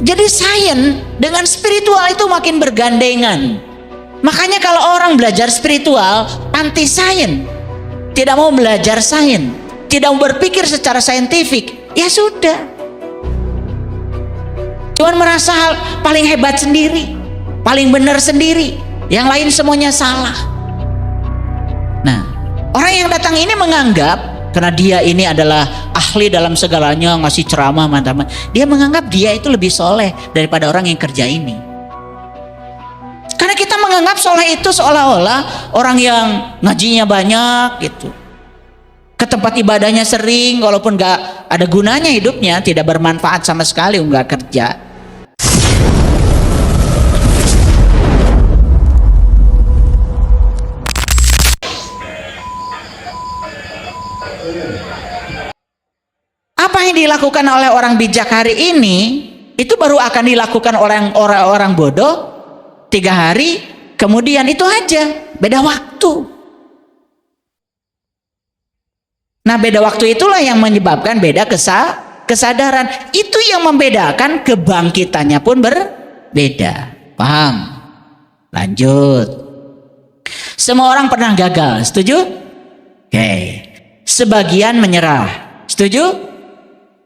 Jadi sains dengan spiritual itu makin bergandengan. Makanya kalau orang belajar spiritual anti sains, tidak mau belajar sains, tidak mau berpikir secara saintifik, ya sudah, cuman merasa paling hebat sendiri, paling benar sendiri, yang lain semuanya salah. Nah, orang yang datang ini menganggap karena dia ini adalah ahli dalam segalanya, ngasih ceramah mantap, dia menganggap dia itu lebih soleh daripada orang yang kerja ini. Karena kita menganggap soleh itu seolah-olah orang yang ngajinya banyak gitu, ke tempat ibadahnya sering, walaupun gak ada gunanya hidupnya, tidak bermanfaat sama sekali, nggak kerja. Apa yang dilakukan oleh orang bijak hari ini itu baru akan dilakukan oleh orang-orang bodoh 3 hari kemudian, itu aja, beda waktu. Nah, beda waktu itulah yang menyebabkan beda kesadaran. Itu yang membedakan, kebangkitannya pun berbeda. Paham? Lanjut. Semua orang pernah gagal, setuju? Oke. Sebagian menyerah, setuju?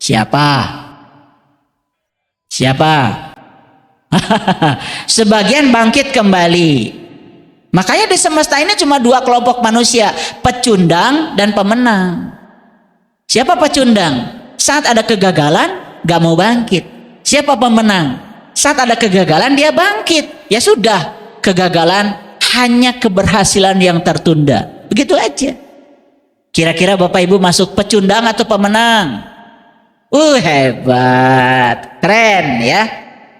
Siapa? Sebagian bangkit kembali. Makanya di semesta ini cuma 2 kelompok manusia, pecundang dan pemenang. Siapa pecundang? Saat ada kegagalan gak mau bangkit. Siapa pemenang? Saat ada kegagalan dia bangkit. Ya sudah, kegagalan hanya keberhasilan yang tertunda. Begitu aja. Kira-kira Bapak Ibu masuk pecundang atau pemenang? Hebat, keren ya.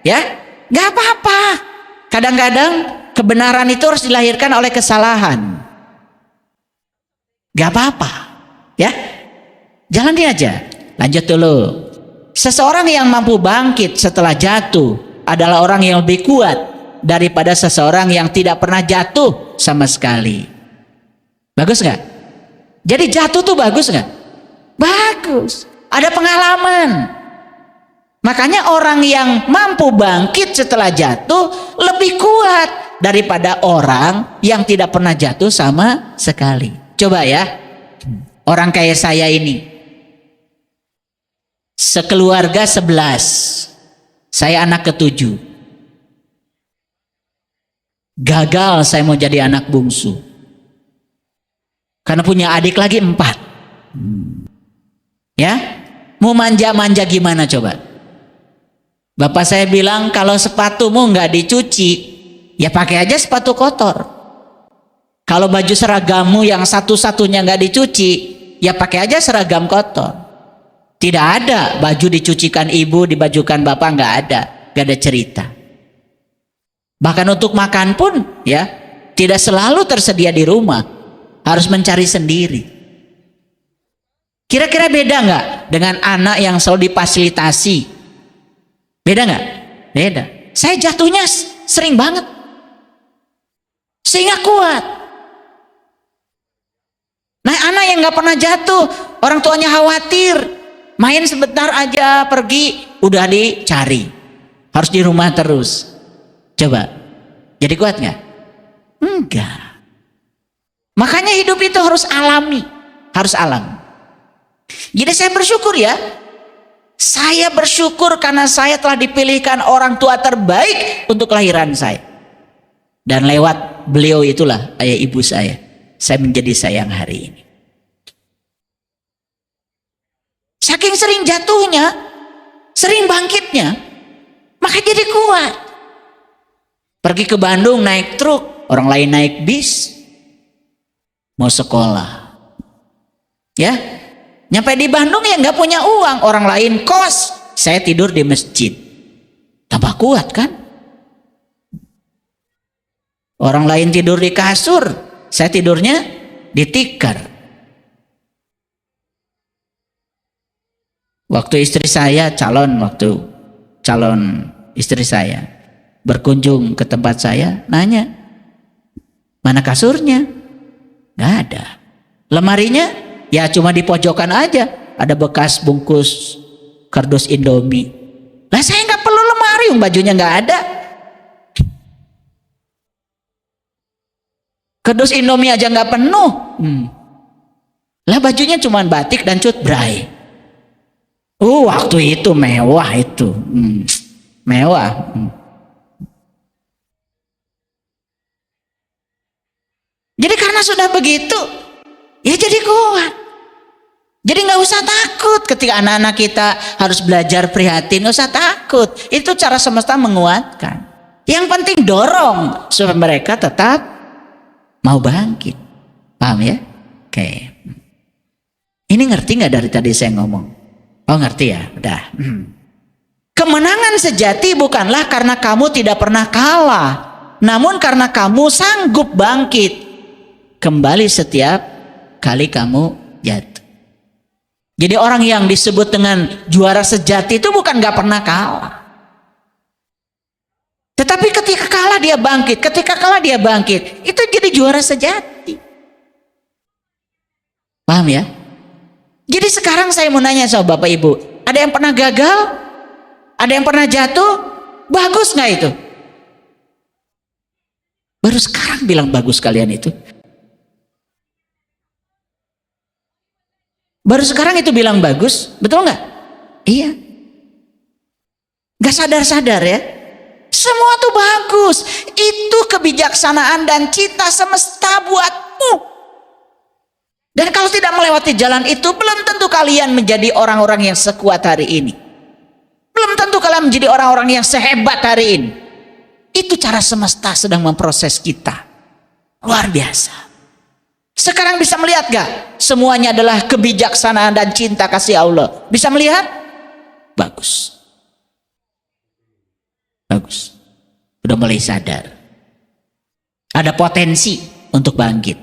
Ya, nggak apa-apa. Kadang-kadang kebenaran itu harus dilahirkan oleh kesalahan. Nggak apa-apa, ya. Jalanin aja. Lanjut dulu. Seseorang yang mampu bangkit setelah jatuh adalah orang yang lebih kuat daripada seseorang yang tidak pernah jatuh sama sekali. Bagus nggak? Jadi jatuh tuh bagus nggak? Bagus. Ada pengalaman. Makanya orang yang mampu bangkit setelah jatuh lebih kuat daripada orang yang tidak pernah jatuh sama sekali. Coba ya, orang kayak saya ini, sekeluarga 11, saya anak ke-7. Gagal saya mau jadi anak bungsu, karena punya adik lagi 4. Ya, mau manja-manja gimana coba? Bapak saya bilang, kalau sepatumu nggak dicuci, ya pakai aja sepatu kotor. Kalau baju seragammu yang satu-satunya nggak dicuci, ya pakai aja seragam kotor. Tidak ada baju dicucikan ibu, dibajukan bapak, nggak ada cerita. Bahkan untuk makan pun, ya, tidak selalu tersedia di rumah, harus mencari sendiri. Kira-kira beda nggak dengan anak yang selalu difasilitasi? Beda nggak? Beda. Saya jatuhnya sering banget, sehingga kuat. Nah, anak yang nggak pernah jatuh, orang tuanya khawatir, main sebentar aja pergi, udah dicari, harus di rumah terus. Coba, jadi kuat nggak? Enggak. Makanya hidup itu harus alami, harus alami. Jadi saya bersyukur ya. Saya bersyukur karena saya telah dipilihkan orang tua terbaik untuk kelahiran saya. Dan lewat beliau itulah, ayah ibu saya menjadi sayang hari ini. Saking sering jatuhnya, sering bangkitnya, maka jadi kuat. Pergi ke Bandung naik truk, orang lain naik bis, mau sekolah. Ya, nyampe di Bandung ya nggak punya uang, orang lain kos, saya tidur di masjid. Tambah kuat kan? Orang lain tidur di kasur, saya tidurnya di tikar. Waktu istri saya calon istri saya berkunjung ke tempat saya, nanya, mana kasurnya? Nggak ada. Lemarinya ya cuma di pojokan aja, ada bekas bungkus kardus Indomie. Lah saya nggak perlu lemari. payung, bajunya nggak ada. Kedus Indomie aja nggak penuh. Lah bajunya cuma batik dan cut bray. Waktu itu mewah itu. Mewah. Jadi karena sudah begitu, ya jadi kuat. Jadi nggak usah takut ketika anak-anak kita harus belajar prihatin, nggak usah takut. Itu cara semesta menguatkan. Yang penting dorong supaya mereka tetap mau bangkit. Paham ya? Oke. Ini ngerti nggak dari tadi saya ngomong? Oh ngerti ya? Udah. Kemenangan sejati bukanlah karena kamu tidak pernah kalah, namun karena kamu sanggup bangkit kembali setiap kali kamu jatuh. Jadi orang yang disebut dengan juara sejati itu bukan gak pernah kalah, tetapi ketika kalah dia bangkit. Ketika kalah dia bangkit, itu jadi juara sejati. Paham ya? Jadi sekarang saya mau nanya sama Bapak Ibu, ada yang pernah gagal? Ada yang pernah jatuh? Bagus gak itu? Baru sekarang bilang bagus kalian itu. Baru sekarang itu bilang bagus, betul nggak? Iya. Nggak sadar-sadar ya. Semua tuh bagus. Itu kebijaksanaan dan cita semesta buatmu. Dan kalau tidak melewati jalan itu, belum tentu kalian menjadi orang-orang yang sekuat hari ini. Belum tentu kalian menjadi orang-orang yang sehebat hari ini. Itu cara semesta sedang memproses kita. Luar biasa. Sekarang bisa melihat gak? Semuanya adalah kebijaksanaan dan cinta kasih Allah. Bisa melihat? Bagus. Bagus. Sudah mulai sadar. Ada potensi untuk bangkit.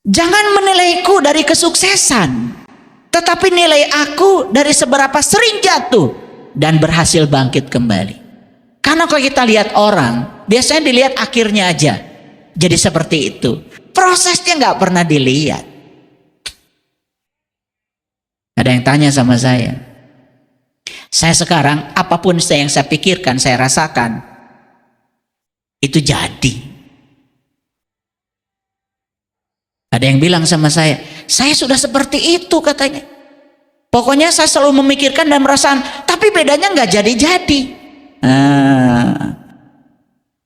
Jangan menilaiku dari kesuksesan, tetapi nilai aku dari seberapa sering jatuh dan berhasil bangkit kembali. Karena kalau kita lihat orang, biasanya dilihat akhirnya aja. Jadi seperti itu. Prosesnya nggak pernah dilihat. Ada yang tanya sama saya. Saya sekarang apapun yang saya pikirkan, saya rasakan, itu jadi. Ada yang bilang sama saya sudah seperti itu katanya. Pokoknya saya selalu memikirkan dan merasakan, tapi bedanya nggak jadi-jadi.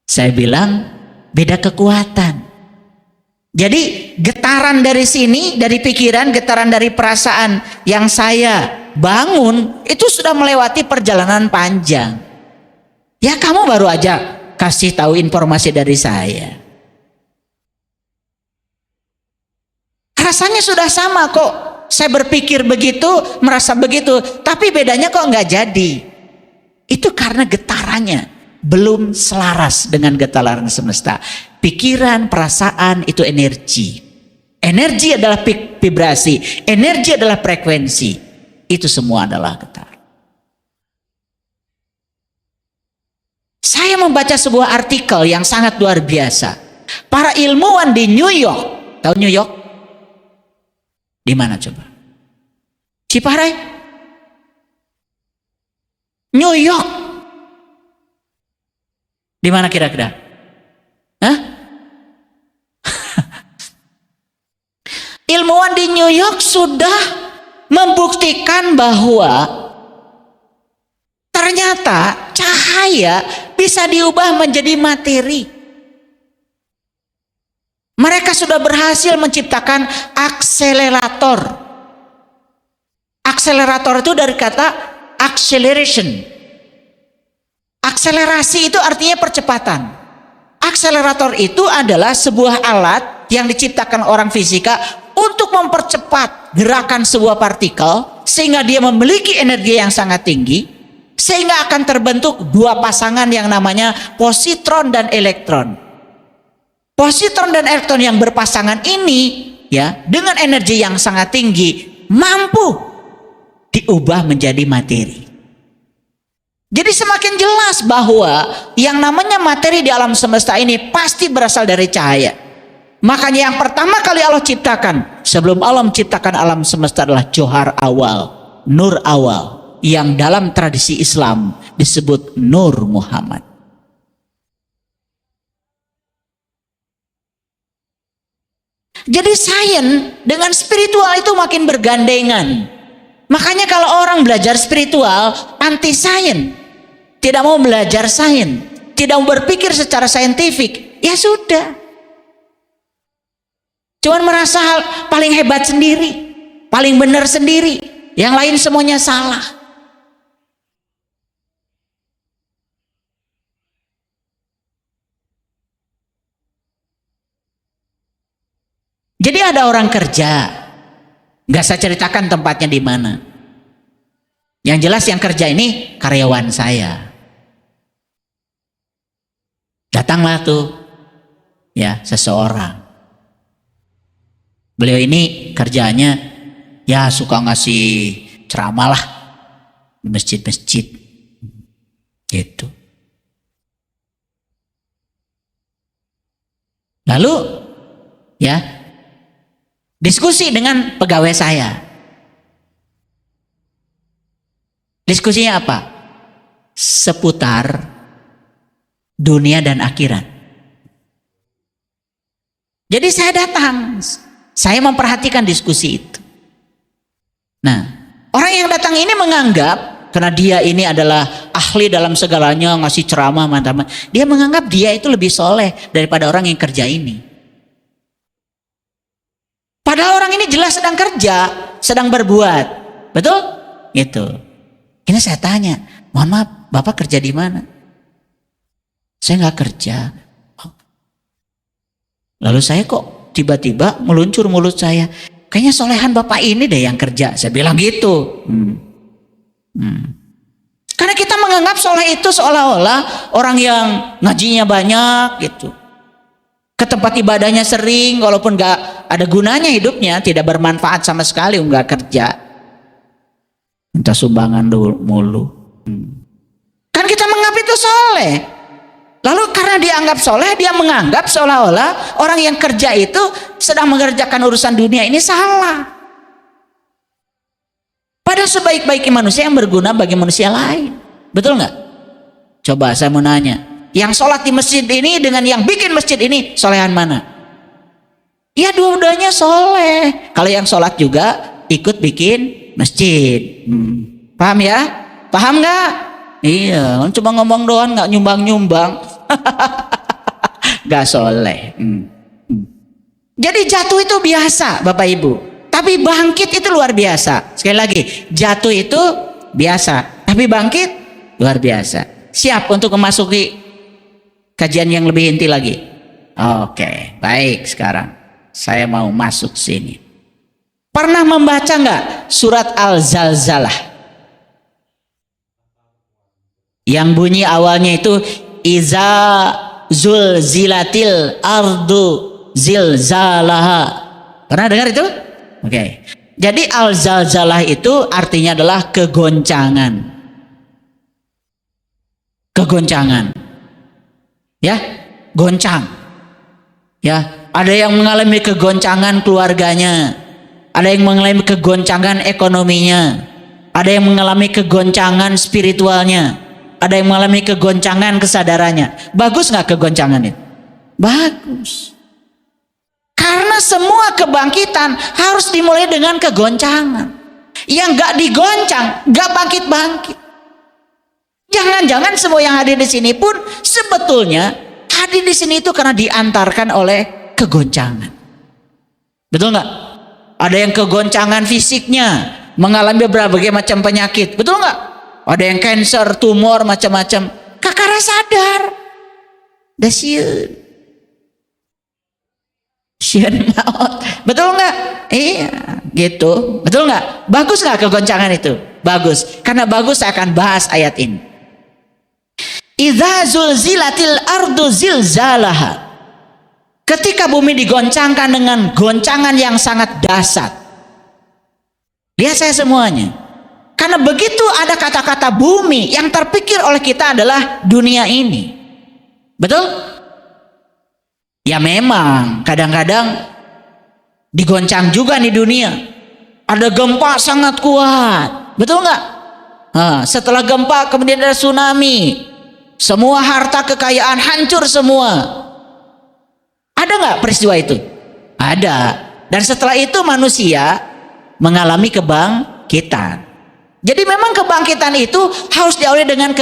Saya bilang beda kekuatan. Jadi getaran dari sini, dari pikiran, getaran dari perasaan yang saya bangun itu sudah melewati perjalanan panjang. Ya kamu baru aja kasih tahu informasi dari saya. Rasanya sudah sama kok. Saya berpikir begitu, merasa begitu, tapi bedanya kok nggak jadi. Itu karena getarannya belum selaras dengan getaran semesta. Pikiran, perasaan itu energi. Energi adalah vibrasi, energi adalah frekuensi. Itu semua adalah getar. Saya membaca sebuah artikel yang sangat luar biasa. Para ilmuwan di New York, tahu New York? Di mana coba? Ciparai? New York. Di mana kira-kira? Hah? Ilmuwan di New York sudah membuktikan bahwa ternyata cahaya bisa diubah menjadi materi. Mereka sudah berhasil menciptakan akselerator. Akselerator itu dari kata acceleration. Akselerasi itu artinya percepatan. Akselerator itu adalah sebuah alat yang diciptakan orang fisika untuk mempercepat gerakan sebuah partikel sehingga dia memiliki energi yang sangat tinggi, sehingga akan terbentuk dua pasangan yang namanya positron dan elektron. Positron dan elektron yang berpasangan ini ya dengan energi yang sangat tinggi mampu diubah menjadi materi. Jadi semakin jelas bahwa yang namanya materi di alam semesta ini pasti berasal dari cahaya. Makanya yang pertama kali Allah ciptakan sebelum Allah menciptakan alam semesta adalah johar awal, nur awal. yang dalam tradisi Islam disebut Nur Muhammad. Jadi sains dengan spiritual itu makin bergandengan. Makanya kalau orang belajar spiritual anti sains, tidak mau belajar sains, tidak mau berpikir secara saintifik, ya sudah. Cuman merasa paling hebat sendiri, paling benar sendiri, yang lain semuanya salah. Jadi ada orang kerja, nggak saya ceritakan tempatnya di mana. Yang jelas yang kerja ini karyawan saya. Datanglah tuh, ya seseorang. Beliau ini kerjanya, ya suka ngasih ceramah lah di masjid-masjid, gitu. Lalu, ya. Diskusi dengan pegawai saya. Diskusinya apa? Seputar dunia dan akhirat. Jadi saya datang, saya memperhatikan diskusi itu. Nah, orang yang datang ini menganggap karena dia ini adalah ahli dalam segalanya, ngasih ceramah, teman-teman. Dia menganggap dia itu lebih soleh daripada orang yang kerja ini. Padahal orang ini jelas sedang kerja, sedang berbuat, betul? Gitu. Ini saya tanya, mohon maaf, Bapak kerja di mana? Saya nggak kerja. Oh. Lalu saya kok tiba-tiba meluncur mulut saya, kayaknya solehan Bapak ini deh yang kerja. Saya bilang gitu. Karena kita menganggap soleh itu seolah-olah orang yang ngajinya banyak, gitu. Ke tempat ibadahnya sering, walaupun gak ada gunanya hidupnya, tidak bermanfaat sama sekali, nggak kerja, minta sumbangan dulu mulu. Kan kita menganggap itu soleh. Lalu karena dianggap soleh, dia menganggap seolah-olah orang yang kerja itu sedang mengerjakan urusan dunia ini salah. Padahal sebaik-baiknya manusia yang berguna bagi manusia lain, betul nggak? Coba saya mau nanya, yang sholat di masjid ini dengan yang bikin masjid ini, solehan mana? Ya dua-duanya soleh. Kalau yang sholat juga ikut bikin masjid. Paham ya? Paham nggak? Iya, cuma ngomong doang, nggak nyumbang-nyumbang. Nggak soleh. Jadi jatuh itu biasa, Bapak Ibu. Tapi bangkit itu luar biasa. Sekali lagi, jatuh itu biasa, tapi bangkit luar biasa. Siap untuk memasuki kajian yang lebih inti lagi? Oke, baik, sekarang saya mau masuk sini. Pernah membaca nggak surat Al-Zalzalah? Yang bunyi awalnya itu Iza zulzilatil ardu zilzalaha. Pernah dengar itu? Oke. Jadi Al-Zalzalah itu artinya adalah kegoncangan. Kegoncangan. Ya, goncang. Ya, ada yang mengalami kegoncangan keluarganya, ada yang mengalami kegoncangan ekonominya, ada yang mengalami kegoncangan spiritualnya, ada yang mengalami kegoncangan kesadarannya. Bagus nggak kegoncangan itu? Bagus. Karena semua kebangkitan harus dimulai dengan kegoncangan. Yang nggak digoncang, nggak bangkit-bangkit. Jangan-jangan semua yang hadir di sini pun sebetulnya hadir di sini itu karena diantarkan oleh kegoncangan. Betul nggak? Ada yang kegoncangan fisiknya, mengalami berbagai macam penyakit. Betul nggak? Ada yang kanker, tumor, macam-macam. Kakak sadar. Dasiun. Sian maut. Betul nggak? Iya, gitu. Betul nggak? Bagus nggak kegoncangan itu? Bagus. Karena bagus saya akan bahas ayat ini. Idza zulzilatil ardu zilzalaha. Ketika bumi digoncangkan dengan goncangan yang sangat dahsyat. Lihat saya semuanya. Karena begitu ada kata-kata bumi, yang terpikir oleh kita adalah dunia ini. Betul? Ya memang kadang-kadang digoncang juga nih dunia. Ada gempa sangat kuat. Betul nggak? Setelah gempa kemudian ada tsunami. Semua harta kekayaan hancur semua. Ada nggak peristiwa itu? Ada. Dan setelah itu manusia mengalami kebangkitan. Jadi memang kebangkitan itu harus diawali dengan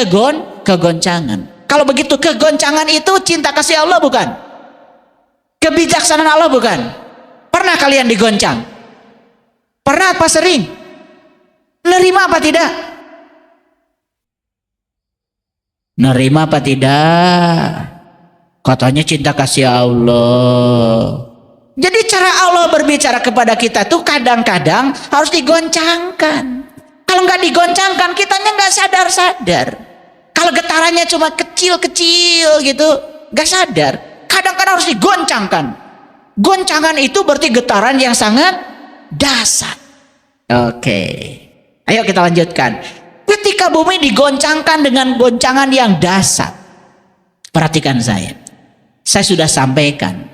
kegoncangan. Kalau begitu kegoncangan itu cinta kasih Allah bukan? Kebijaksanaan Allah bukan? Pernah kalian digoncang? Pernah apa sering? Nerima apa tidak? Nerima apa tidak? Katanya cinta kasih Allah. Jadi cara Allah berbicara kepada kita tuh kadang-kadang harus digoncangkan. Kalau nggak digoncangkan, kitanya nggak sadar-sadar. Kalau getarannya cuma kecil-kecil gitu, nggak sadar. Kadang-kadang harus digoncangkan. Goncangan itu berarti getaran yang sangat dahsyat. Oke, ayo kita lanjutkan. Ketika bumi digoncangkan dengan goncangan yang dahsyat, perhatikan saya sudah sampaikan.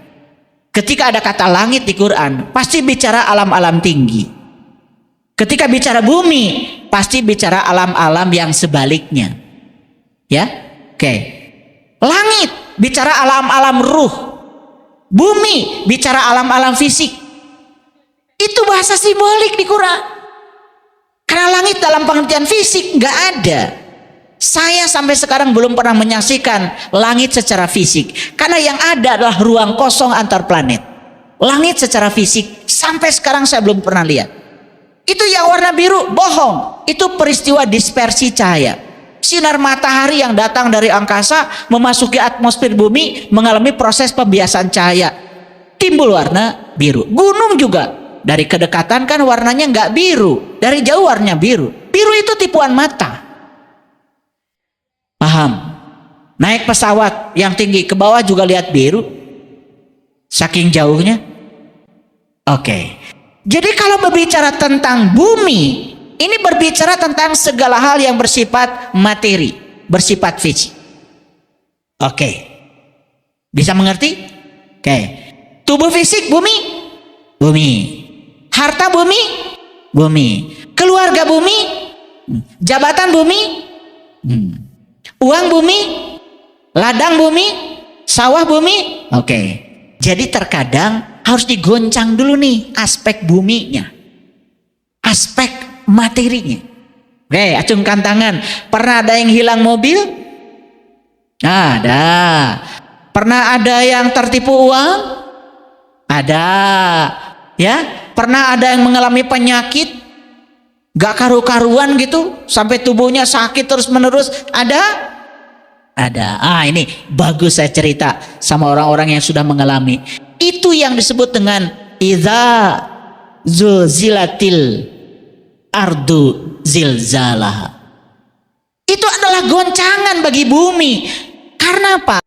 Ketika ada kata langit di Quran, pasti bicara alam-alam tinggi. Ketika bicara bumi, pasti bicara alam-alam yang sebaliknya. Ya, oke. Langit bicara alam-alam ruh, bumi bicara alam-alam fisik. Itu bahasa simbolik di Quran. Karena langit dalam pengertian fisik nggak ada. Saya sampai sekarang belum pernah menyaksikan langit secara fisik. Karena yang ada adalah ruang kosong antar planet. Langit secara fisik sampai sekarang saya belum pernah lihat. Itu yang warna biru bohong. Itu peristiwa dispersi cahaya. Sinar matahari yang datang dari angkasa memasuki atmosfer bumi mengalami proses pembiasan cahaya. Timbul warna biru. Gunung juga. Dari kedekatan kan warnanya nggak biru. Dari jauh warnanya biru. Biru itu tipuan mata. Paham? Naik pesawat yang tinggi ke bawah juga lihat biru. Saking jauhnya. Oke. Jadi kalau berbicara tentang bumi, ini berbicara tentang segala hal yang bersifat materi, bersifat fisik. Oke. Bisa mengerti? Oke. Tubuh fisik bumi? Bumi. Harta bumi? Bumi. Keluarga bumi? Jabatan bumi? Uang bumi? Ladang bumi? Sawah bumi? Oke. Jadi terkadang harus digoncang dulu nih aspek buminya. Aspek materinya. Oke, acungkan tangan. Pernah ada yang hilang mobil? Ada. Pernah ada yang tertipu uang? Ada. Ya, pernah ada yang mengalami penyakit gak karu-karuan gitu sampai tubuhnya sakit terus menerus? Ada? Ada. Ini bagus saya cerita sama orang-orang yang sudah mengalami. Itu yang disebut dengan idza zulzilatil ardu zilzalah. Itu adalah goncangan bagi bumi. Karena apa?